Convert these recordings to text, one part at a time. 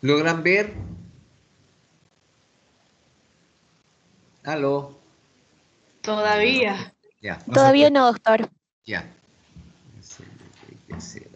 ¿Logran ver? ¿Aló? Todavía. Ya. Todavía no, doctor. Ya. Eso es lo que hay que hacer.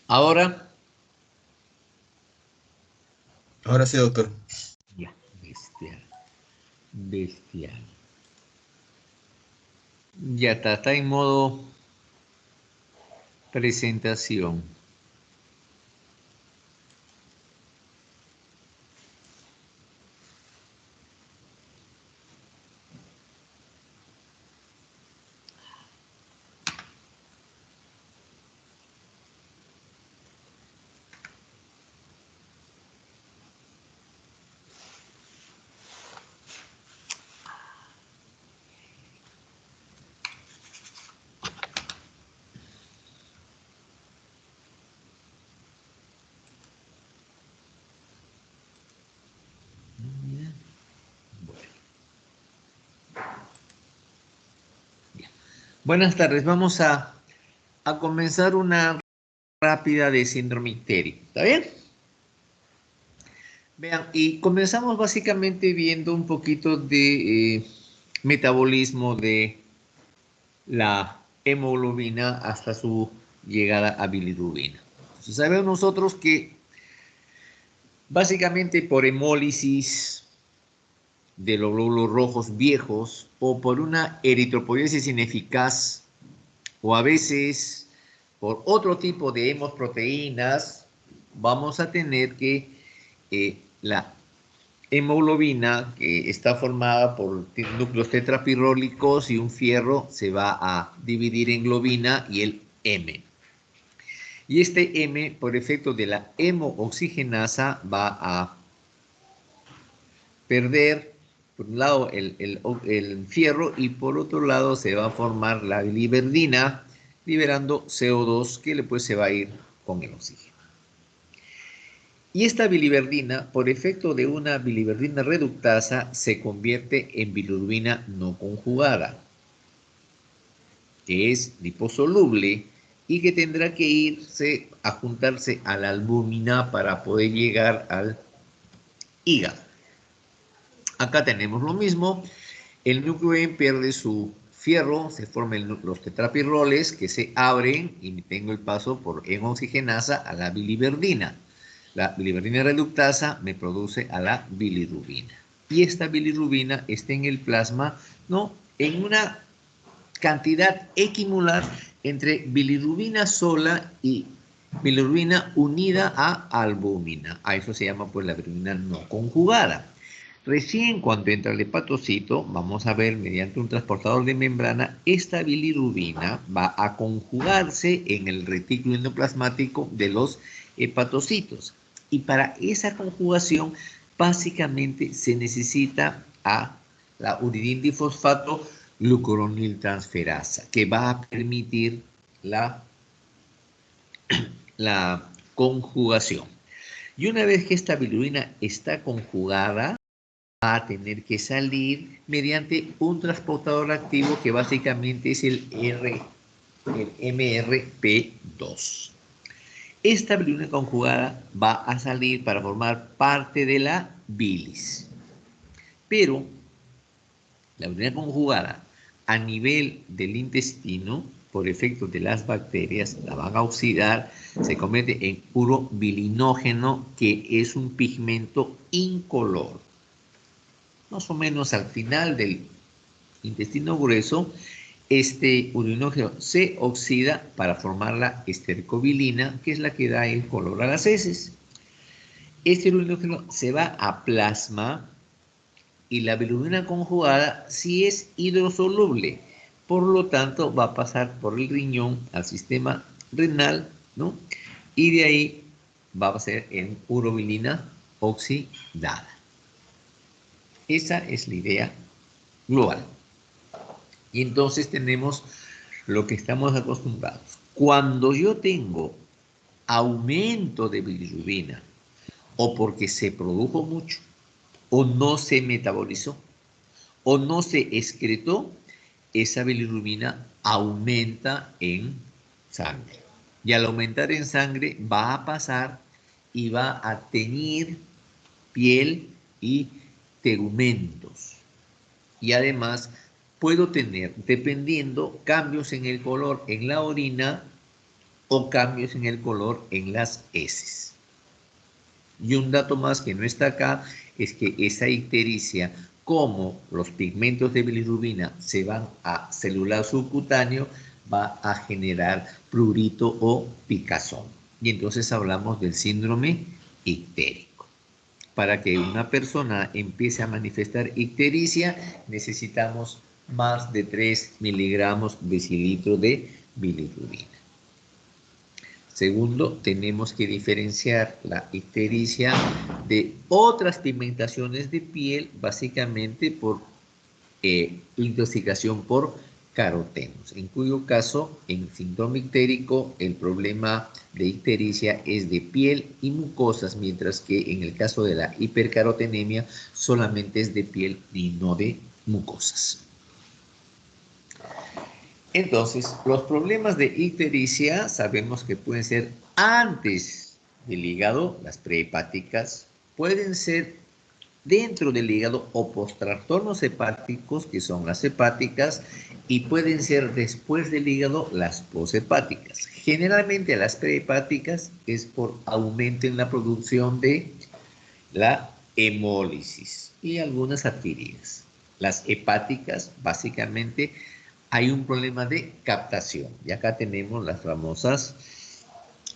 Ahora. Ahora sí, doctor. Ya, bestial. Bestial. Ya está en modo presentación. Buenas tardes, vamos a comenzar una rápida de síndrome ictérico, ¿está bien? Vean, y comenzamos básicamente viendo un poquito de metabolismo de la hemoglobina hasta su llegada a bilirrubina. Entonces, sabemos nosotros que básicamente por hemólisis de los glóbulos rojos viejos o por una eritropoiesis ineficaz o a veces por otro tipo de hemosproteínas, vamos a tener que la hemoglobina, que está formada por núcleos tetrapirrólicos y un fierro, se va a dividir en globina y el M. Y este M, por efecto de la hemooxigenasa, va a perder, por un lado, el fierro y por otro lado se va a formar la biliverdina, liberando CO2 que después se va a ir con el oxígeno. Y esta biliverdina, por efecto de una biliverdina reductasa, se convierte en bilirrubina no conjugada, que es liposoluble y que tendrá que irse a juntarse a la albúmina para poder llegar al hígado. Acá tenemos lo mismo, el núcleo M pierde su fierro, se forman los tetrapirroles que se abren y tengo el paso por hemooxigenasa a la biliverdina. La biliverdina reductasa me produce a la bilirrubina. Y esta bilirrubina está en el plasma, ¿no? En una cantidad equimolar entre bilirrubina sola y bilirrubina unida a albúmina. A eso se llama pues la bilirrubina no conjugada. Recién cuando entra el hepatocito, vamos a ver mediante un transportador de membrana, esta bilirrubina va a conjugarse en el retículo endoplasmático de los hepatocitos. Y para esa conjugación, básicamente se necesita a la uridindifosfato glucuroniltransferasa, que va a permitir la conjugación. Y una vez que esta bilirrubina está conjugada, va a tener que salir mediante un transportador activo que básicamente es el MRP2. Esta bilirrubina conjugada va a salir para formar parte de la bilis. Pero la bilirrubina conjugada a nivel del intestino por efecto de las bacterias, la van a oxidar, se convierte en urobilinógeno, que es un pigmento incoloro. Más o menos al final del intestino grueso, este urinógeno se oxida para formar la estercobilina, que es la que da el color a las heces. Este urinógeno se va a plasma y la bilirrubina conjugada sí es hidrosoluble, por lo tanto va a pasar por el riñón al sistema renal, ¿no? Y de ahí va a ser en urobilina oxidada. Esa es la idea global. Y entonces tenemos lo que estamos acostumbrados. Cuando yo tengo aumento de bilirrubina, o porque se produjo mucho, o no se metabolizó, o no se excretó, esa bilirrubina aumenta en sangre. Y al aumentar en sangre va a pasar y va a teñir piel y tegumentos. Y además puedo tener, dependiendo, cambios en el color en la orina o cambios en el color en las heces. Y un dato más que no está acá es que esa ictericia, como los pigmentos de bilirrubina se van a celular subcutáneo, va a generar prurito o picazón. Y entonces hablamos del síndrome ictérico. Para que una persona empiece a manifestar ictericia, necesitamos más de 3 miligramos decilitro de bilirrubina. Segundo, tenemos que diferenciar la ictericia de otras pigmentaciones de piel, básicamente por intoxicación por carotenos, en cuyo caso, en síndrome ictérico, el problema de ictericia es de piel y mucosas, mientras que en el caso de la hipercarotenemia solamente es de piel y no de mucosas. Entonces, los problemas de ictericia sabemos que pueden ser antes del hígado, las prehepáticas, pueden ser dentro del hígado o postrastornos hepáticos, que son las hepáticas, y pueden ser después del hígado las poshepáticas. Generalmente las prehepáticas es por aumento en la producción de la hemólisis y algunas adquiridas. Las hepáticas, básicamente, hay un problema de captación. Y acá tenemos las famosas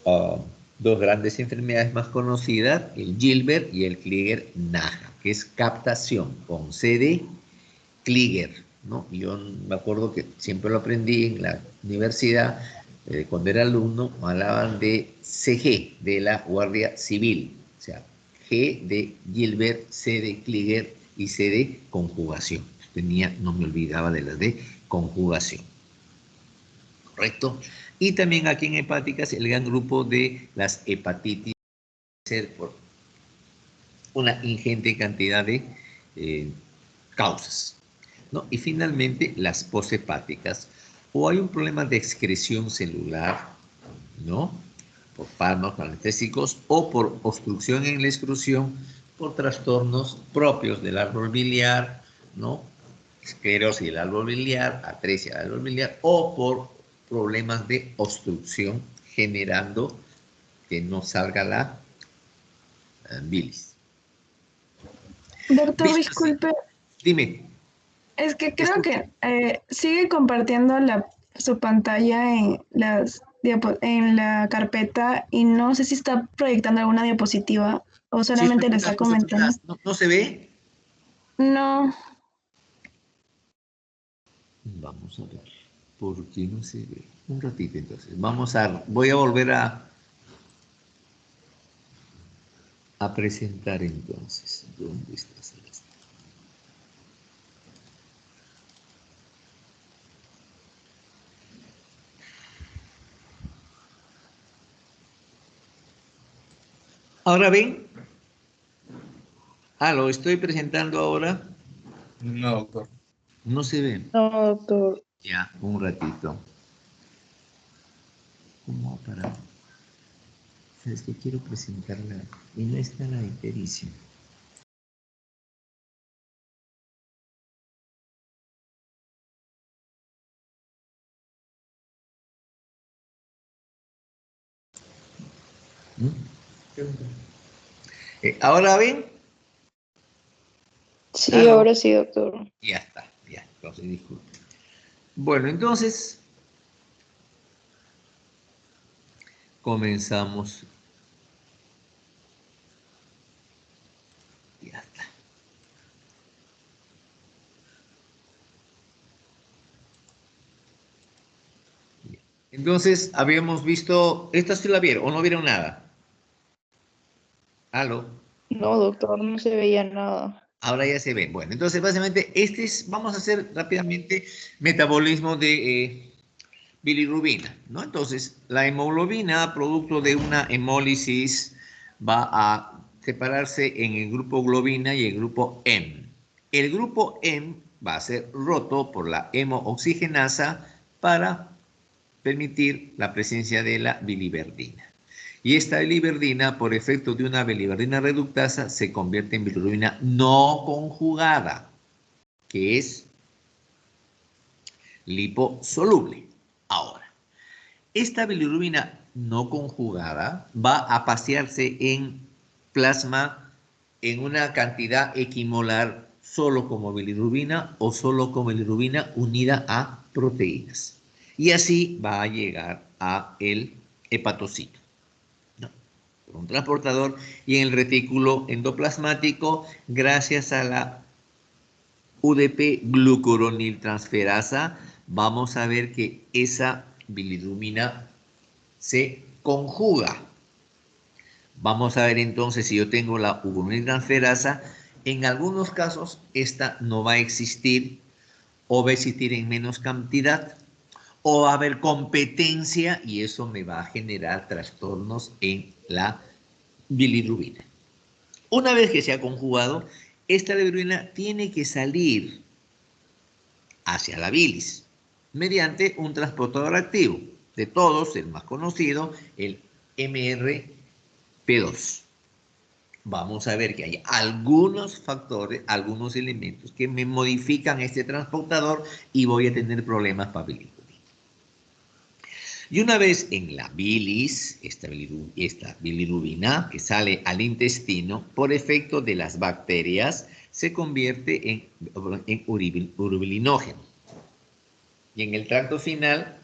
dos grandes enfermedades más conocidas, el Gilbert y el Krieger-Naja, que es captación con C de Krieger, ¿no? Yo me acuerdo que siempre lo aprendí en la universidad, cuando era alumno, hablaban de CG, de la Guardia Civil, o sea, G de Gilbert, C de Krieger y C de conjugación. No me olvidaba de las de conjugación. ¿Correcto? Y también aquí en hepáticas, el gran grupo de las hepatitis, ser por una ingente cantidad de causas, ¿no? Y finalmente, las poshepáticas, o hay un problema de excreción celular, ¿no? Por fármacos anestésicos o por obstrucción en la excreción, por trastornos propios del árbol biliar, ¿no? Esclerosis del árbol biliar, atresia del árbol biliar, o por problemas de obstrucción generando que no salga la bilis. Doctor, Visto así, disculpe, dime, es que te creo escucho. que sigue compartiendo su pantalla en la carpeta y no sé si está proyectando alguna diapositiva o Sí, estoy solamente le con las está comentando. diapositivas. ¿No, no se ve? No, Vamos a ver. ¿Por qué no se ve? Un ratito entonces. Voy a volver a presentar entonces. ¿Dónde está Celeste? Ahora ven. Lo estoy presentando ahora. No, doctor. No se ve. no, doctor. Ya, un ratito. ¿Cómo para? Es que quiero presentarla y no está la ictericia. ¿Mm? ¿Ahora ven? Sí, ahora sí, doctor. Ya está, ya, entonces disculpe. Bueno, entonces comenzamos. Ya está. Entonces, habíamos visto, esta sí la vieron o no vieron nada. ¿Aló? No, doctor, no se veía nada. Ahora ya se ve. Bueno, entonces básicamente vamos a hacer rápidamente metabolismo de bilirrubina, ¿no? Entonces, la hemoglobina, producto de una hemólisis, va a separarse en el grupo globina y el grupo M. El grupo M va a ser roto por la hemooxigenasa para permitir la presencia de la biliverdina. Y esta biliverdina, por efecto de una biliverdina reductasa, se convierte en bilirrubina no conjugada, que es liposoluble. Ahora, esta bilirrubina no conjugada va a pasearse en plasma en una cantidad equimolar solo como bilirrubina o solo como bilirrubina unida a proteínas. Y así va a llegar a el hepatocito, ¿no? Por un transportador y en el retículo endoplasmático, gracias a la UDP glucuroniltransferasa, vamos a ver que esa bilirrubina se conjuga. Vamos a ver entonces si yo tengo la glucuroniltransferasa. En algunos casos esta no va a existir o va a existir en menos cantidad o va a haber competencia y eso me va a generar trastornos en la bilirrubina. Una vez que se ha conjugado, esta bilirrubina tiene que salir hacia la bilis mediante un transportador activo. De todos, el más conocido, el MRP2. Vamos a ver que hay algunos factores, algunos elementos que me modifican este transportador y voy a tener problemas para bilirrubina. Y una vez en la bilis, esta bilirrubina que sale al intestino por efecto de las bacterias se convierte en urobilinógeno. Y en el tracto final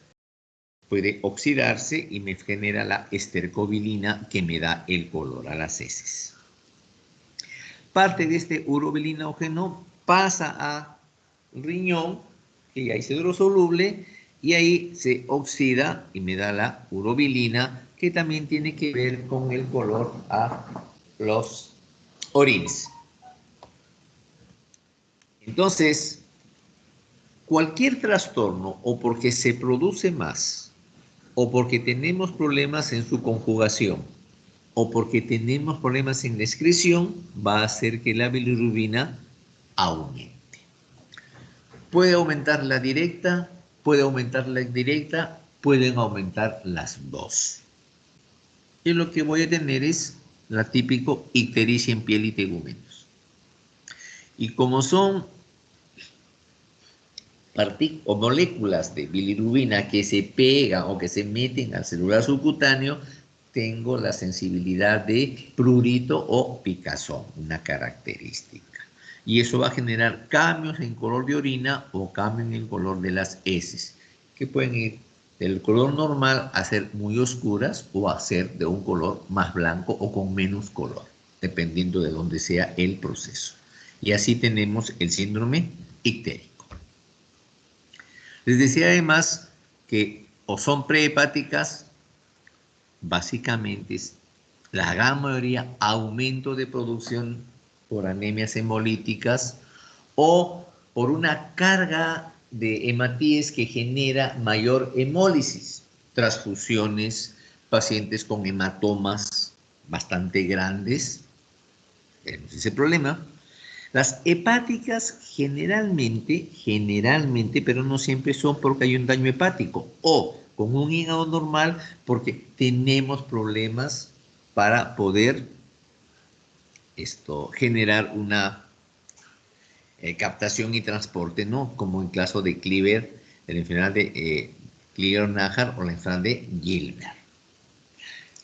puede oxidarse y me genera la estercobilina que me da el color a las heces. Parte de este urobilinógeno pasa a riñón, que ya es hidrosoluble, y ahí se oxida y me da la urobilina, que también tiene que ver con el color a los orines. Entonces, cualquier trastorno o porque se produce más, o porque tenemos problemas en su conjugación, o porque tenemos problemas en la excreción, va a hacer que la bilirrubina aumente. Puede aumentar la directa, puede aumentar la indirecta, pueden aumentar las dos. Y lo que voy a tener es la típico ictericia en piel y tegumentos. Y como son o moléculas de bilirrubina que se pegan o que se meten al celular subcutáneo, tengo la sensibilidad de prurito o picazón, una característica. Y eso va a generar cambios en color de orina o cambios en el color de las heces, que pueden ir del color normal a ser muy oscuras o a ser de un color más blanco o con menos color, dependiendo de dónde sea el proceso. Y así tenemos el síndrome ictérico. Les decía además que o son prehepáticas, básicamente es la gran mayoría aumento de producción por anemias hemolíticas o por una carga de hematíes que genera mayor hemólisis, transfusiones, pacientes con hematomas bastante grandes, tenemos ese problema. Las hepáticas generalmente, pero no siempre son porque hay un daño hepático o con un hígado normal porque tenemos problemas para poder generar una captación y transporte, ¿no? Como en caso de Cleaver, de la enfermedad de Cleaver-Najar o la enfermedad de Gilbert.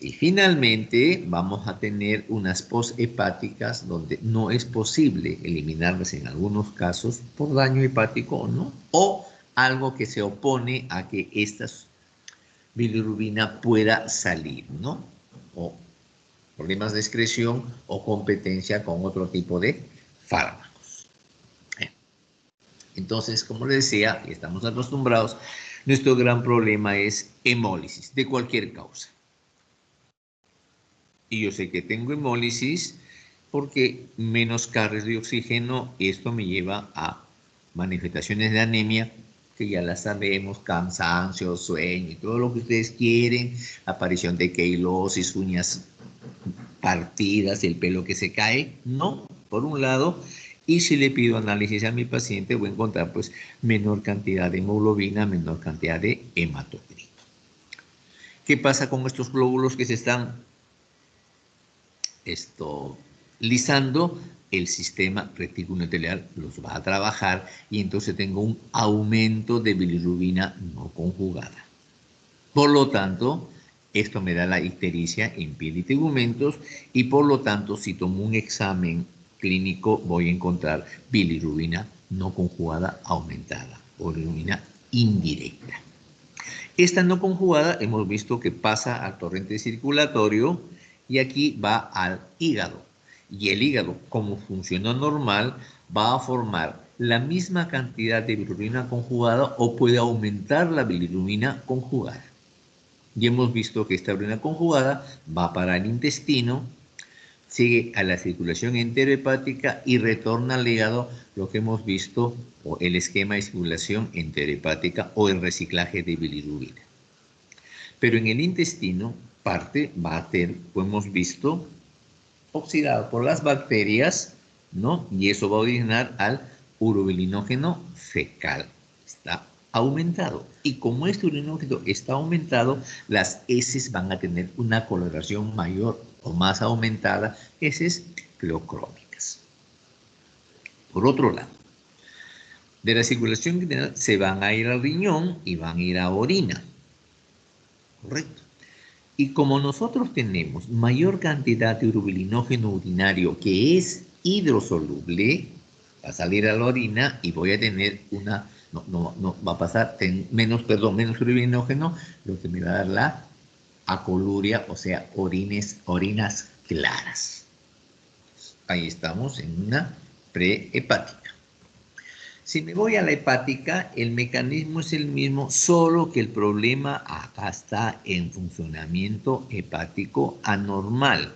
Y finalmente vamos a tener unas poshepáticas donde no es posible eliminarlas en algunos casos por daño hepático o no, o algo que se opone a que esta bilirrubina pueda salir, ¿no? O problemas de excreción o competencia con otro tipo de fármacos. Entonces, como les decía, y estamos acostumbrados, nuestro gran problema es hemólisis de cualquier causa. Y yo sé que tengo hemólisis porque menos cargas de oxígeno, esto me lleva a manifestaciones de anemia, que ya las sabemos, cansancio, sueño y todo lo que ustedes quieren, aparición de queilosis, uñas partidas, el pelo que se cae, no, por un lado. Y si le pido análisis a mi paciente, voy a encontrar pues menor cantidad de hemoglobina, menor cantidad de hematocrito. ¿Qué pasa con estos glóbulos que se están lisando? El sistema reticuloendotelioide los va a trabajar y entonces tengo un aumento de bilirrubina no conjugada. Por lo tanto, esto me da la ictericia en piel y tegumentos y por lo tanto, si tomo un examen clínico, voy a encontrar bilirrubina no conjugada aumentada o bilirrubina indirecta. Esta no conjugada hemos visto que pasa al torrente circulatorio y aquí va al hígado. Y el hígado, como funciona normal, va a formar la misma cantidad de bilirrubina conjugada o puede aumentar la bilirrubina conjugada. Y hemos visto que esta bilirrubina conjugada va para el intestino, sigue a la circulación enterohepática y retorna al hígado, lo que hemos visto, o el esquema de circulación enterohepática o el reciclaje de bilirrubina. Pero en el intestino, parte va a ser, como hemos visto, oxidado por las bacterias, ¿no? Y eso va a originar al urobilinógeno fecal. Está aumentado. Y como este urobilinógeno está aumentado, las heces van a tener una coloración mayor o más aumentada, heces pleocrómicas. Por otro lado, de la circulación general se van a ir al riñón y van a ir a orina. Correcto. Y como nosotros tenemos mayor cantidad de urobilinógeno urinario que es hidrosoluble, va a salir a la orina y voy a tener una, no va a pasar menos urobilinógeno, lo que me va a dar la acoluria, o sea, orinas claras. Ahí estamos en una prehepática. Si me voy a la hepática, el mecanismo es el mismo, solo que el problema acá está en funcionamiento hepático anormal.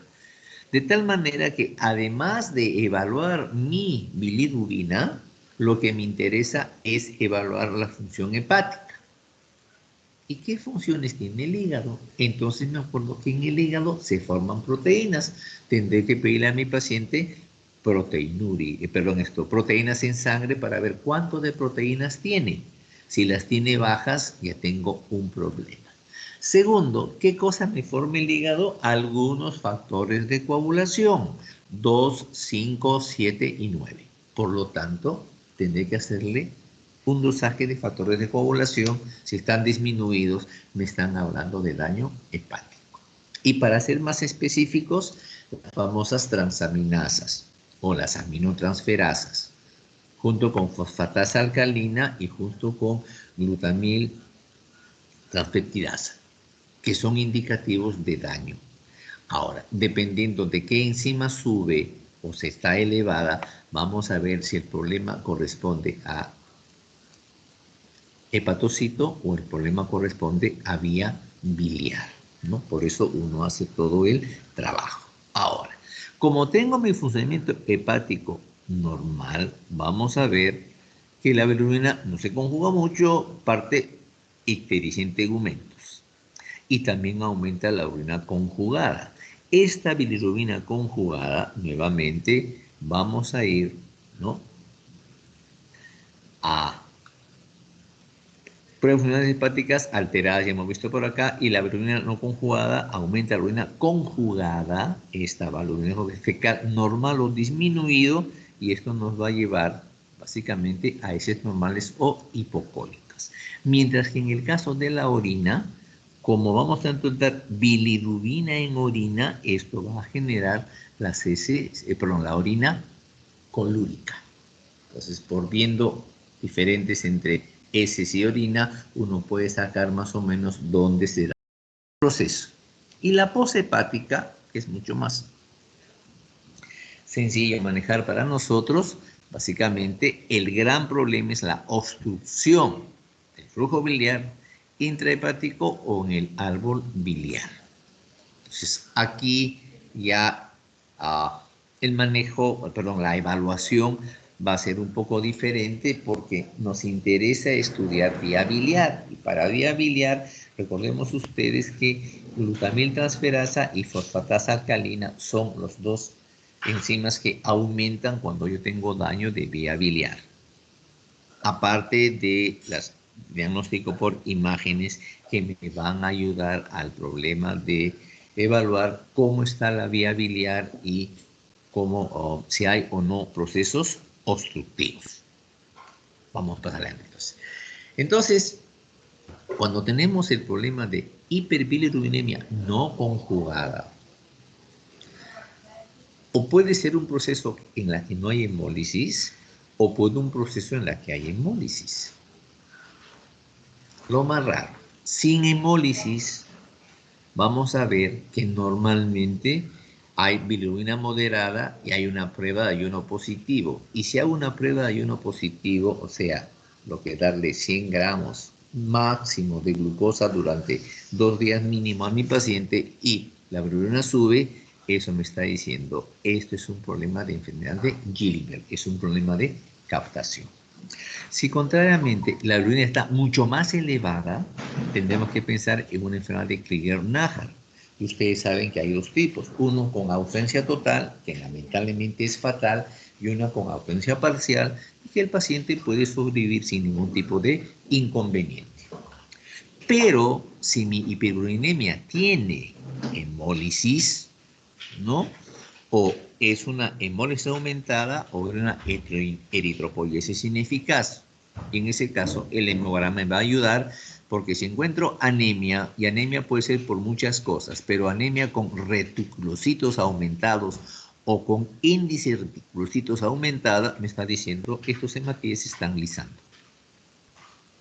De tal manera que además de evaluar mi bilirrubina, lo que me interesa es evaluar la función hepática. ¿Y qué funciones tiene el hígado? Entonces me acuerdo que en el hígado se forman proteínas. Tendré que pedirle a mi paciente proteínas en sangre para ver cuánto de proteínas tiene. Si las tiene bajas, ya tengo un problema. Segundo, ¿qué cosa me forma el hígado? Algunos factores de coagulación, 2, 5, 7 y 9. Por lo tanto, tendré que hacerle un dosaje de factores de coagulación. Si están disminuidos, me están hablando de daño hepático. Y para ser más específicos, las famosas transaminasas o las aminotransferasas, junto con fosfatasa alcalina y junto con glutamil transpeptidasa, que son indicativos de daño. Ahora, dependiendo de qué enzima sube o se está elevada, vamos a ver si el problema corresponde a hepatocito o el problema corresponde a vía biliar, ¿no? Por eso uno hace todo el trabajo. Ahora, como tengo mi funcionamiento hepático normal, vamos a ver que la bilirrubina no se conjuga mucho, parte ictericia en tegumentos. Y también aumenta la urina conjugada. Esta bilirrubina conjugada, nuevamente, vamos a ir, ¿no?, a pruebas funcionales hepáticas alteradas, ya hemos visto por acá, y la bilirrubina no conjugada aumenta la urina conjugada, esta va a la urina fecal normal o disminuido, y esto nos va a llevar básicamente a heces normales o hipocólicas. Mientras que en el caso de la orina, como vamos a encontrar bilirrubina en orina, esto va a generar las la orina colúrica. Entonces, por viendo diferentes entre heces y orina, uno puede sacar más o menos dónde se da el proceso. Y la poshepática, que es mucho más sencillo de manejar para nosotros, básicamente el gran problema es la obstrucción del flujo biliar intrahepático o en el árbol biliar. Entonces, aquí ya el manejo, perdón, la evaluación va a ser un poco diferente porque nos interesa estudiar vía biliar. Y para vía biliar, recordemos ustedes que glutamiltransferasa y fosfatasa alcalina son los dos enzimas que aumentan cuando yo tengo daño de vía biliar. Aparte de las diagnóstico por imágenes que me van a ayudar al problema de evaluar cómo está la vía biliar y cómo, si hay o no procesos obstructivos. Vamos para adelante entonces. Entonces, cuando tenemos el problema de hiperbilirubinemia no conjugada, o puede ser un proceso en la que no hay hemólisis, o puede un proceso en la que hay hemólisis. Lo más raro, sin hemólisis, vamos a ver que normalmente hay bilirrubina moderada y hay una prueba de ayuno positivo. Y si hago una prueba de ayuno positivo, o sea, lo que es darle 100 gramos máximo de glucosa durante 2 días mínimo a mi paciente y la bilirrubina sube, eso me está diciendo, esto es un problema de enfermedad de Gilbert, es un problema de captación. Si contrariamente la bilirrubina está mucho más elevada, tendremos que pensar en una enfermedad de Crigler-Najjar. Y ustedes saben que hay dos tipos, uno con ausencia total, que lamentablemente es fatal, y una con ausencia parcial, y que el paciente puede sobrevivir sin ningún tipo de inconveniente. Pero si mi hiperbilirubinemia tiene hemólisis, ¿no? O es una hemólisis aumentada o una eritropoiesis ineficaz. Y en ese caso, el hemograma me va a ayudar porque si encuentro anemia, y anemia puede ser por muchas cosas, pero anemia con reticulocitos aumentados o con índice de reticulocitos aumentada, me está diciendo que estos hematíes se están lisando.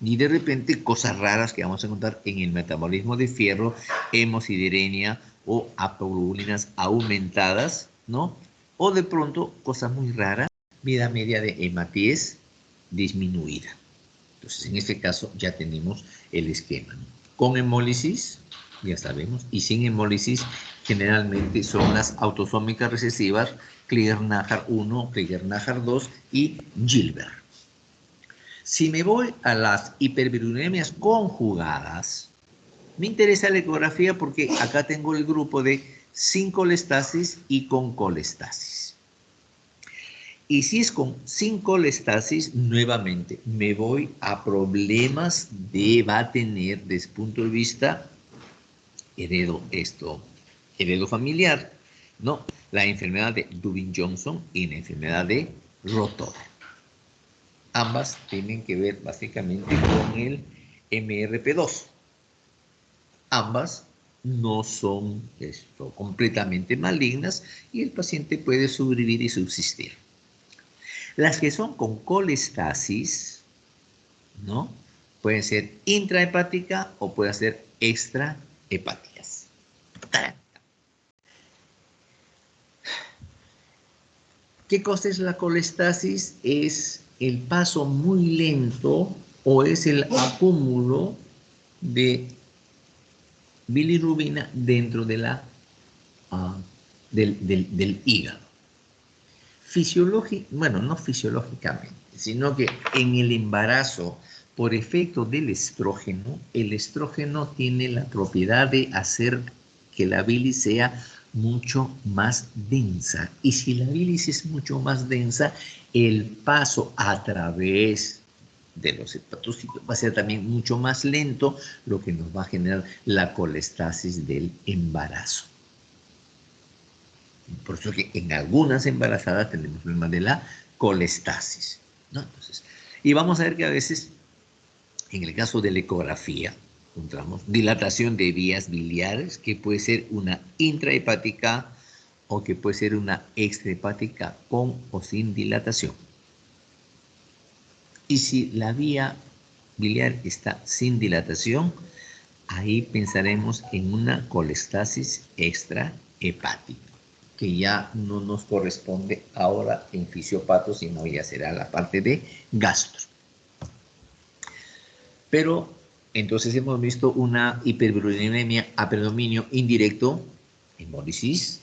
Y de repente, cosas raras que vamos a encontrar en el metabolismo de fierro, hemosiderenia o apoglobulinas aumentadas, ¿no? O de pronto, cosas muy raras, vida media de hematíes disminuida. Entonces, en este caso ya tenemos el esquema, ¿no? Con hemólisis, ya sabemos, y sin hemólisis, generalmente son las autosómicas recesivas, Crigler-Najjar 1, Crigler-Najjar 2 y Gilbert. Si me voy a las hiperbilirubinemia conjugadas, me interesa la ecografía porque acá tengo el grupo de sin colestasis y con colestasis. Y si es sin colestasis, nuevamente me voy a problemas va a tener desde el punto de vista heredo familiar, ¿no? La enfermedad de Dubin-Johnson y la enfermedad de Rotor. Ambas tienen que ver básicamente con el MRP2. Ambas no son completamente malignas y el paciente puede sobrevivir y subsistir. Las que son con colestasis, ¿no? Pueden ser intrahepática o pueden ser extrahepáticas. ¿Qué cosa es la colestasis? Es el paso muy lento o es el acúmulo de bilirrubina dentro de del hígado. Bueno, no fisiológicamente, sino que en el embarazo, por efecto del estrógeno, el estrógeno tiene la propiedad de hacer que la bilis sea mucho más densa. Y si la bilis es mucho más densa, el paso a través de los hepatocitos va a ser también mucho más lento, lo que nos va a generar la colestasis del embarazo. Por eso que en algunas embarazadas tenemos el problema de la colestasis, ¿no? Entonces, y vamos a ver que a veces, en el caso de la ecografía, encontramos dilatación de vías biliares, que puede ser una intrahepática o que puede ser una extrahepática con o sin dilatación. Y si la vía biliar está sin dilatación, ahí pensaremos en una colestasis extrahepática, que ya no nos corresponde ahora en fisiopato, sino ya será la parte de gastro. Pero entonces hemos visto una hiperbilirubinemia a predominio indirecto, hemólisis,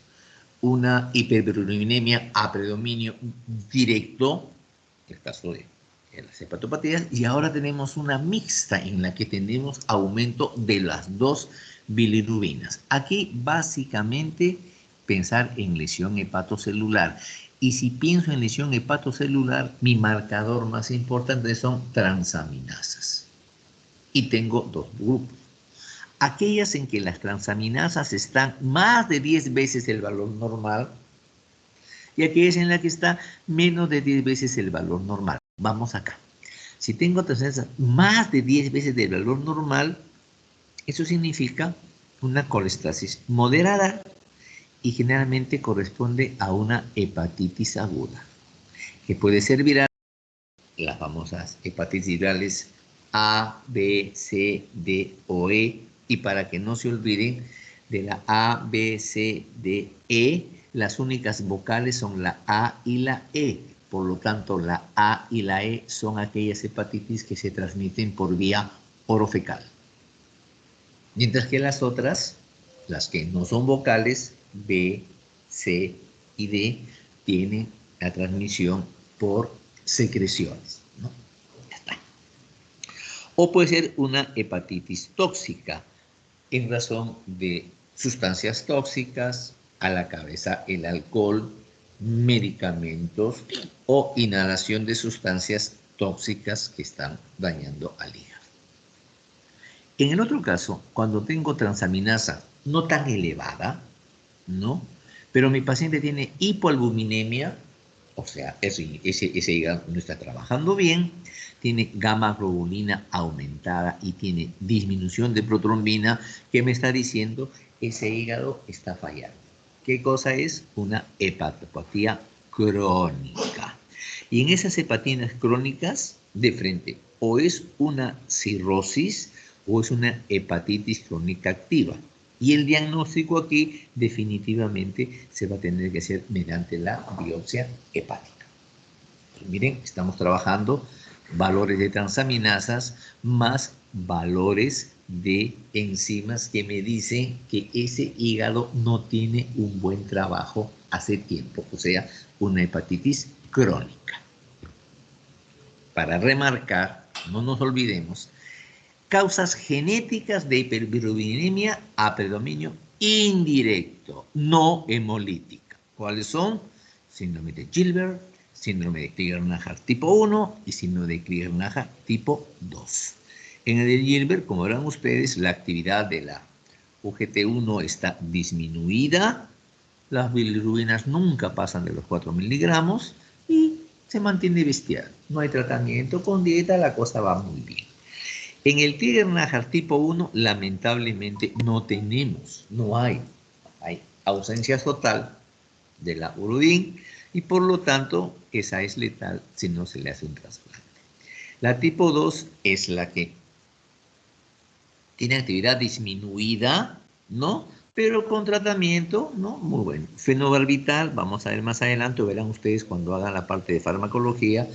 una hiperbilirubinemia a predominio directo, el caso de las hepatopatías, y ahora tenemos una mixta en la que tenemos aumento de las dos bilirubinas. Aquí básicamente pensar en lesión hepatocelular. Y si pienso en lesión hepatocelular, mi marcador más importante son transaminasas. Y tengo dos grupos. Aquellas en que las transaminasas están más de 10 veces el valor normal y aquellas en las que está menos de 10 veces el valor normal. Vamos acá. Si tengo transaminasas más de 10 veces del valor normal, eso significa una colestasis moderada y generalmente corresponde a una hepatitis aguda, que puede ser viral, las famosas hepatitis virales A, B, C, D o E, y para que no se olviden de la A, B, C, D, E, las únicas vocales son la A y la E. Por lo tanto, la A y la E son aquellas hepatitis que se transmiten por vía orofecal. Mientras que las otras, las que no son vocales, B, C y D, tienen la transmisión por secreciones, ¿no? Ya está. O puede ser una hepatitis tóxica en razón de sustancias tóxicas, a la cabeza el alcohol, medicamentos o inhalación de sustancias tóxicas que están dañando al hígado. En el otro caso, cuando tengo transaminasa no tan elevada, ¿no? Pero mi paciente tiene hipoalbuminemia, o sea, ese hígado no está trabajando bien, tiene gamma globulina aumentada y tiene disminución de protrombina, que me está diciendo ese hígado está fallando. ¿Qué cosa es? Una hepatopatía crónica. Y en esas hepatinas crónicas, de frente, o es una cirrosis o es una hepatitis crónica activa. Y el diagnóstico aquí definitivamente se va a tener que hacer mediante la biopsia hepática. Pues miren, estamos trabajando valores de transaminasas más valores de enzimas que me dicen que ese hígado no tiene un buen trabajo hace tiempo, o sea, una hepatitis crónica. Para remarcar, no nos olvidemos, causas genéticas de hiperbilirubinemia a predominio indirecto, no hemolítica. ¿Cuáles son? Síndrome de Gilbert, síndrome de Krieger-Narhart tipo 1 y síndrome de Krieger-Narhart tipo 2. En el de Gilbert, como verán ustedes, la actividad de la UGT1 está disminuida, las bilirrubinas nunca pasan de los 4 miligramos y se mantiene bestial. No hay tratamiento con dieta, la cosa va muy bien. En el Krieger-Narhart tipo 1, lamentablemente no tenemos, hay ausencia total de la uridina y por lo tanto esa es letal si no se le hace un trasplante. La tipo 2 es la que tiene actividad disminuida, ¿no? Pero con tratamiento, ¿no? Muy bueno. Fenobarbital, vamos a ver más adelante, verán ustedes cuando hagan la parte de farmacología,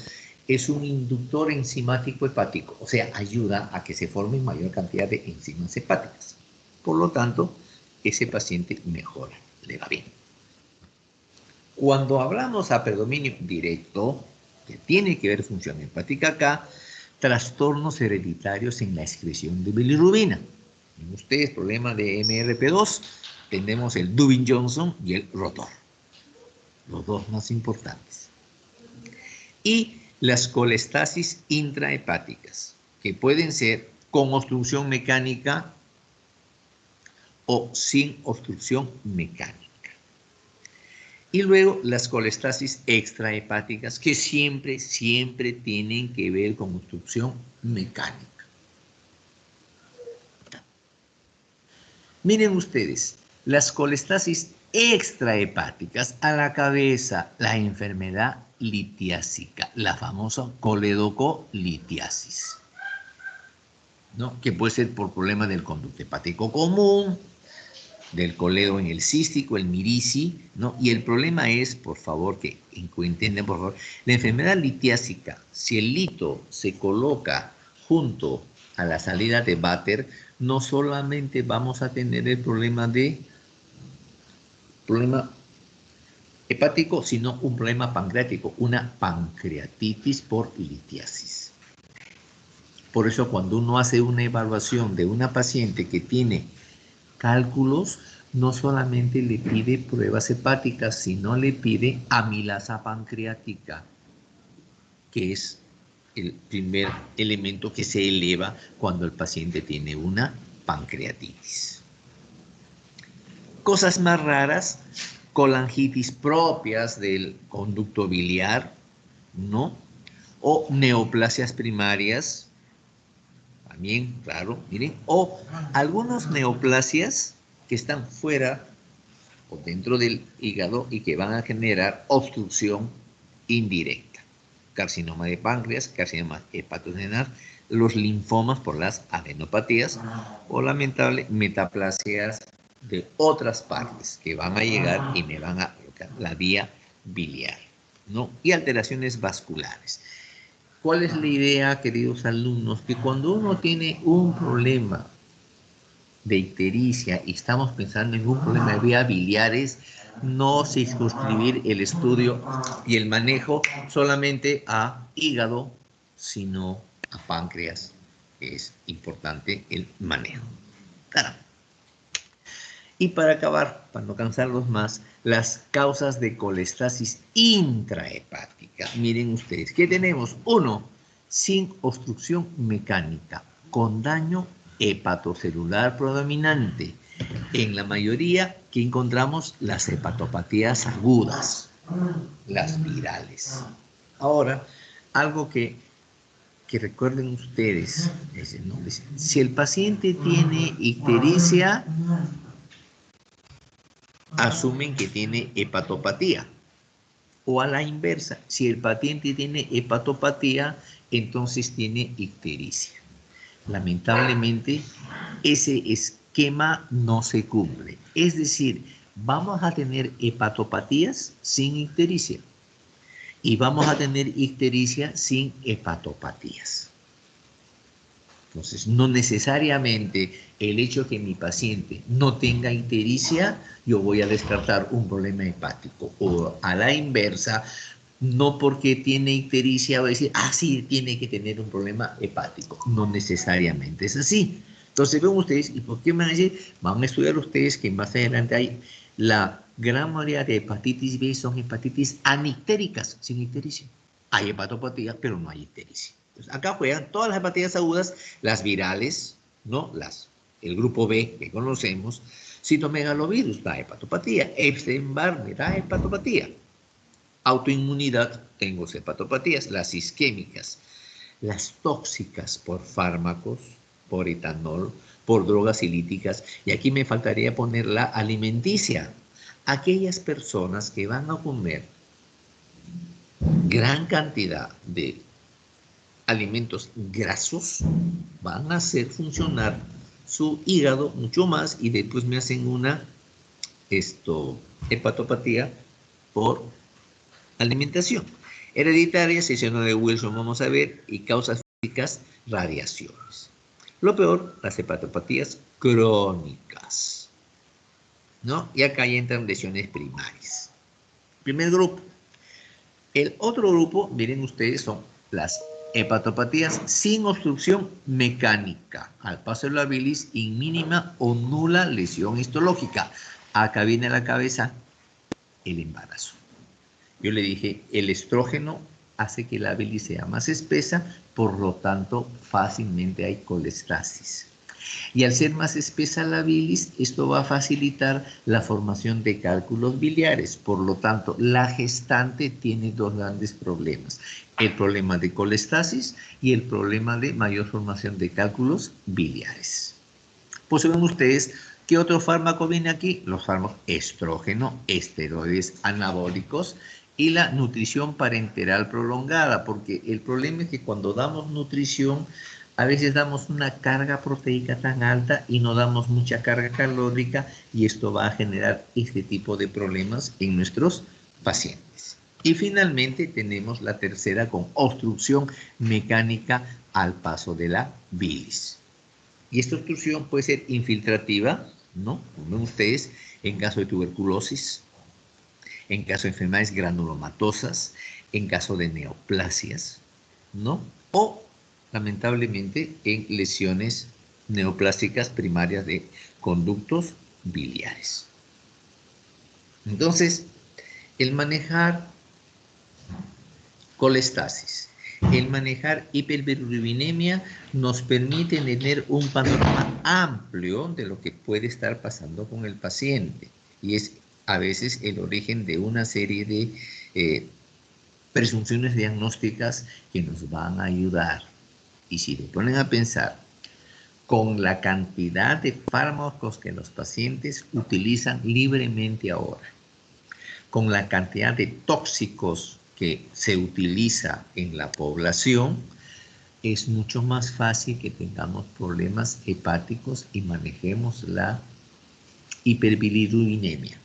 es un inductor enzimático hepático, o sea, ayuda a que se forme mayor cantidad de enzimas hepáticas. Por lo tanto, ese paciente mejora, le va bien. Cuando hablamos a predominio directo, que tiene que ver función hepática acá, trastornos hereditarios en la excreción de bilirrubina. En ustedes, problema de MRP2, tenemos el Dubin-Johnson y el rotor, los dos más importantes. Y las colestasis intrahepáticas, que pueden ser con obstrucción mecánica o sin obstrucción mecánica. Y luego las colestasis extrahepáticas, que siempre tienen que ver con obstrucción mecánica. Miren ustedes, las colestasis extrahepáticas a la cabeza, la enfermedad litiásica, la famosa coledocolitiasis, ¿no? Que puede ser por problemas del conducto hepático común, del coledo en el cístico, el mirici, ¿no? Y el problema es, por favor, que entiendan, por favor, la enfermedad litiásica, si el lito se coloca junto a la salida de váter, no solamente vamos a tener el problema hepático, sino un problema pancreático, una pancreatitis por litiasis. Por eso cuando uno hace una evaluación de una paciente que tiene cálculos, no solamente le pide pruebas hepáticas, sino le pide amilasa pancreática, que es el primer elemento que se eleva cuando el paciente tiene una pancreatitis. Cosas más raras, colangitis propias del conducto biliar, ¿no? O neoplasias primarias, también, claro, miren, o algunas neoplasias que están fuera o dentro del hígado y que van a generar obstrucción indirecta. Carcinoma de páncreas, carcinoma hepatocelular, los linfomas por las adenopatías o lamentable metaplasias de otras partes que van a llegar y me van a bloquear la vía biliar, ¿no? Y alteraciones vasculares. ¿Cuál es la idea, queridos alumnos? Que cuando uno tiene un problema de ictericia y estamos pensando en un problema de vías biliares, no circunscribir el estudio y el manejo solamente a hígado, sino a páncreas, que es importante el manejo. Claro. Y para acabar, para no cansarlos más, las causas de colestasis intrahepática. Miren ustedes, ¿qué tenemos? Uno, sin obstrucción mecánica, con daño hepatocelular predominante. En la mayoría que encontramos las hepatopatías agudas, las virales. Ahora, algo que recuerden ustedes, ¿no? Si el paciente tiene ictericia, asumen que tiene hepatopatía. O a la inversa, si el paciente tiene hepatopatía, entonces tiene ictericia. Lamentablemente, ese esquema no se cumple. Es decir, vamos a tener hepatopatías sin ictericia y vamos a tener ictericia sin hepatopatías. Entonces, no necesariamente el hecho de que mi paciente no tenga ictericia, yo voy a descartar un problema hepático. O a la inversa, no porque tiene ictericia voy a decir, sí, tiene que tener un problema hepático. No necesariamente es así. Entonces, ven ustedes, ¿y por qué me van a decir? Van a estudiar ustedes que más adelante hay la gran mayoría de hepatitis B son hepatitis anictéricas, sin ictericia. Hay hepatopatía, pero no hay ictericia. Entonces, acá juegan todas las hepatitis agudas, las virales, ¿no? El grupo B que conocemos, citomegalovirus da hepatopatía, Epstein-Barr da hepatopatía, autoinmunidad, tengo hepatopatías, las isquémicas, las tóxicas por fármacos, por etanol, por drogas ilíticas, y aquí me faltaría poner la alimenticia, aquellas personas que van a comer gran cantidad de alimentos grasos van a hacer funcionar su hígado mucho más y después me hacen una hepatopatía por alimentación. Hereditaria, sección de Wilson, vamos a ver, y causas físicas, radiaciones. Lo peor, las hepatopatías crónicas, ¿no? Y acá entran lesiones primarias. Primer grupo. El otro grupo, miren ustedes, son las hepatopatías sin obstrucción mecánica, al paso de la bilis y mínima o nula lesión histológica. Acá viene a la cabeza el embarazo. Yo le dije, el estrógeno hace que la bilis sea más espesa, por lo tanto, fácilmente hay colestasis. Y al ser más espesa la bilis, esto va a facilitar la formación de cálculos biliares. Por lo tanto, la gestante tiene dos grandes problemas. El problema de colestasis y el problema de mayor formación de cálculos biliares. Pues ven ustedes ¿Qué otro fármaco viene aquí? Los fármacos estrógeno, esteroides anabólicos y la nutrición parenteral prolongada, porque el problema es que cuando damos nutrición, a veces damos una carga proteica tan alta y no damos mucha carga calórica y esto va a generar este tipo de problemas en nuestros pacientes. Y finalmente tenemos la tercera con obstrucción mecánica al paso de la bilis. Y esta obstrucción puede ser infiltrativa, ¿no? Como ven ustedes, en caso de tuberculosis, en caso de enfermedades granulomatosas, en caso de neoplasias, ¿no? O, lamentablemente, en lesiones neoplásticas primarias de conductos biliares. Entonces, el manejar colestasis, el manejar hiperbilirubinemia nos permite tener un panorama amplio de lo que puede estar pasando con el paciente y es a veces el origen de una serie de presunciones diagnósticas que nos van a ayudar. Y si le ponen a pensar con la cantidad de fármacos que los pacientes utilizan libremente ahora, con la cantidad de tóxicos que se utiliza en la población, es mucho más fácil que tengamos problemas hepáticos y manejemos la hiperbilirubinemia.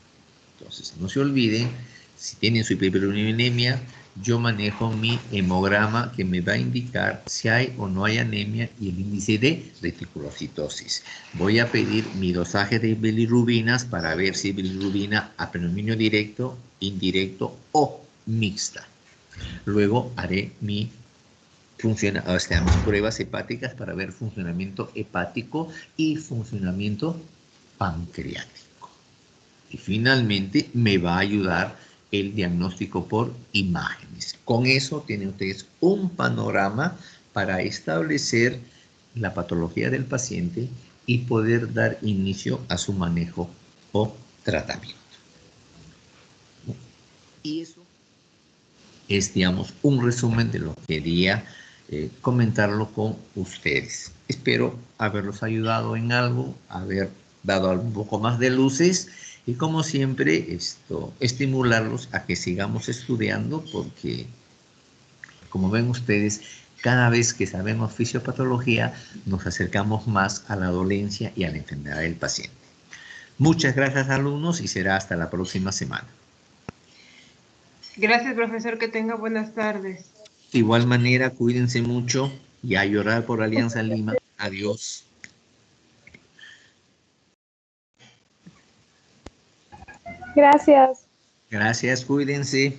Entonces, no se olviden, si tienen su hiperbilirubinemia, yo manejo mi hemograma que me va a indicar si hay o no hay anemia y el índice de reticulocitosis. Voy a pedir mi dosaje de bilirubinas para ver si bilirrubina a predominio directo, indirecto o mixta. Luego haré mis pruebas hepáticas para ver funcionamiento hepático y funcionamiento pancreático. Y finalmente me va a ayudar el diagnóstico por imágenes. Con eso tienen ustedes un panorama para establecer la patología del paciente y poder dar inicio a su manejo o tratamiento. Y eso es, digamos, un resumen de lo que quería comentarlo con ustedes. Espero haberlos ayudado en algo, haber dado un poco más de luces y como siempre estimularlos a que sigamos estudiando porque como ven ustedes cada vez que sabemos fisiopatología nos acercamos más a la dolencia y a la enfermedad del paciente. Muchas gracias alumnos y será hasta la próxima semana. Gracias, profesor, que tenga buenas tardes. De igual manera, cuídense mucho y a llorar por Alianza Lima. Adiós. Gracias. Gracias, cuídense.